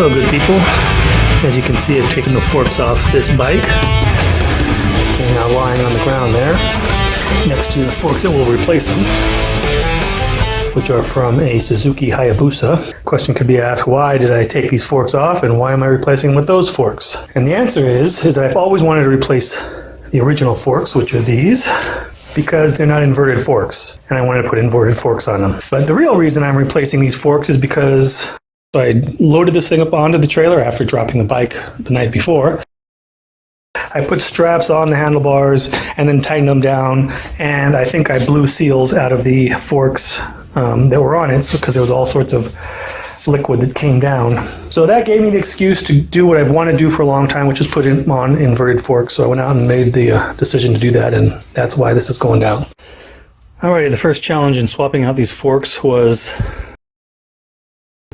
Hello good people. As you can see, I've taken the forks off this bike. They're now lying on the ground there, next to the forks that will replace them, which are from a Suzuki Hayabusa. Question could be asked, why did I take these forks off and why am I replacing them with those forks? And the answer is I've always wanted to replace the original forks, which are these, because they're not inverted forks, and I wanted to put inverted forks on them. But the real reason I'm replacing these forks is because I loaded this thing up onto the trailer after dropping the bike the night before. I put straps on the handlebars and then tightened them down, and I think I blew seals out of the forks that were on it because there was all sorts of liquid that came down. So that gave me the excuse to do what I've wanted to do for a long time, which is put on inverted forks. So I went out and made the decision to do that, and that's why this is going down. Alrighty, the first challenge in swapping out these forks was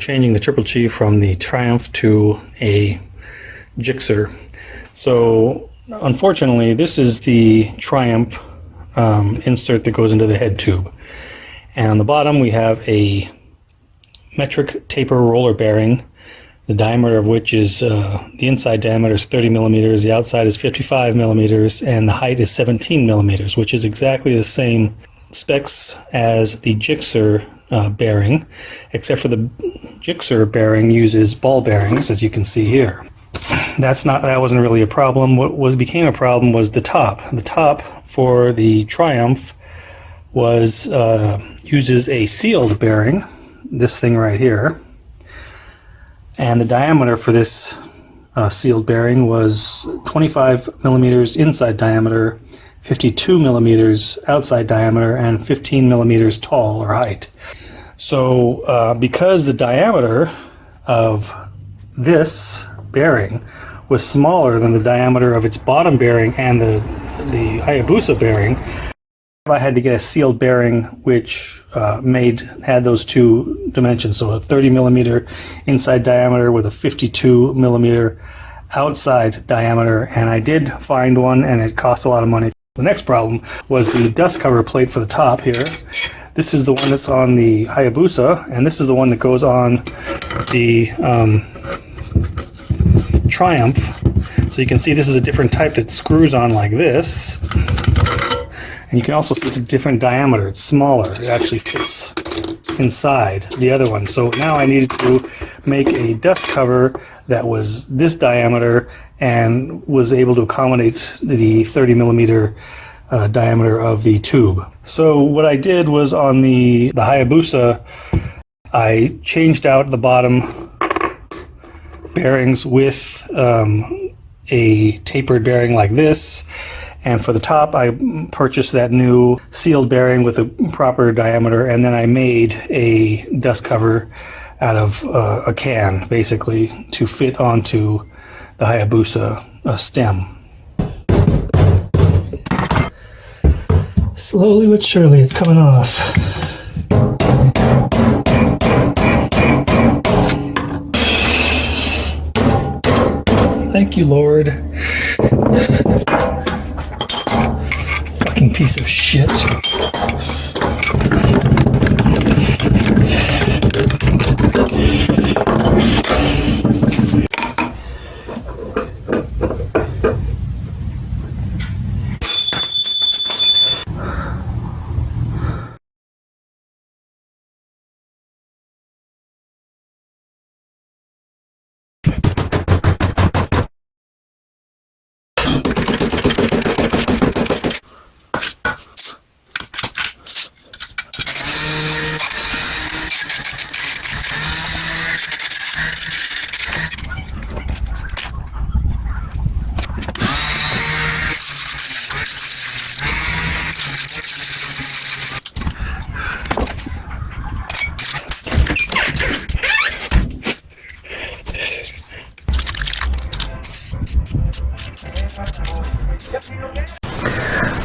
changing the Triple G from the Triumph to a Gixxer. So unfortunately, this is the Triumph insert that goes into the head tube. And on the bottom we have a metric taper roller bearing, the diameter of which is, the inside diameter is 30 millimeters, the outside is 55 millimeters, and the height is 17 millimeters, which is exactly the same specs as the Gixxer bearing, except for the Gixxer bearing uses ball bearings, as you can see here. That wasn't really a problem. What became a problem was the top. The top for the Triumph uses a sealed bearing, this thing right here, and the diameter for this sealed bearing was 25 millimeters inside diameter, 52 millimeters outside diameter, and 15 millimeters tall or height. So because the diameter of this bearing was smaller than the diameter of its bottom bearing and the Hayabusa bearing, I had to get a sealed bearing which had those two dimensions, so a 30 millimeter inside diameter with a 52 millimeter outside diameter, and I did find one, and it cost a lot of money. The next problem was the dust cover plate for the top here. This is the one that's on the Hayabusa, and this is the one that goes on the Triumph. So you can see this is a different type that screws on like this. And you can also see it's a different diameter. It's smaller. It actually fits inside the other one. So now I needed to make a dust cover that was this diameter and was able to accommodate the 30 millimeter diameter of the tube. So what I did was on the Hayabusa, I changed out the bottom bearings with a tapered bearing like this, and for the top I purchased that new sealed bearing with a proper diameter, and then I made a dust cover out of a can basically to fit onto the Hayabusa stem. Slowly but surely it's coming off. Thank you, Lord. Fucking piece of shit.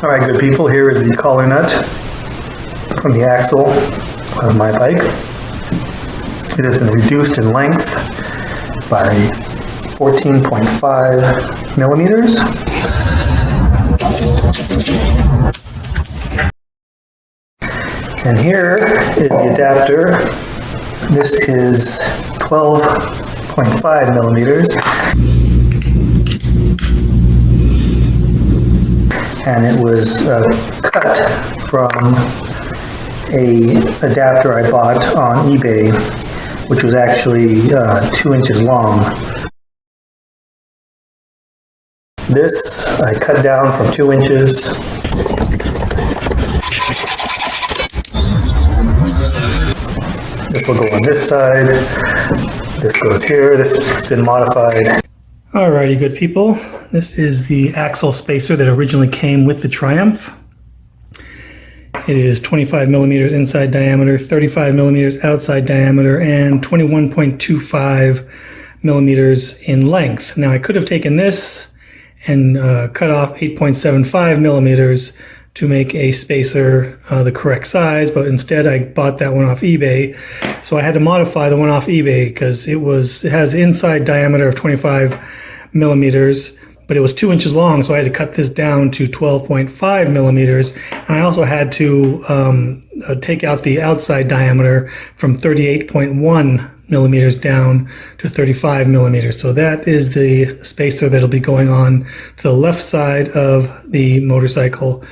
Alright, good people, here is the collar nut from the axle of my bike. It has been reduced in length by 14.5 millimeters. And here is the adapter. This is 12.5 0.5 millimeters. And it was cut from a adapter I bought on eBay, which was actually 2 inches long. This I cut down from 2 inches. This will go on this side. This goes here. This has been modified. Alrighty, good people. This is the axle spacer that originally came with the Triumph. It is 25 millimeters inside diameter, 35 millimeters outside diameter, and 21.25 millimeters in length. Now I could have taken this and cut off 8.75 millimeters to make a spacer the correct size, but instead I bought that one off eBay. So I had to modify the one off eBay because it has inside diameter of 25 millimeters, but it was 2 inches long, so I had to cut this down to 12.5 millimeters. And I also had to take out the outside diameter from 38.1 millimeters down to 35 millimeters. So that is the spacer that'll be going on to the left side of the motorcycle.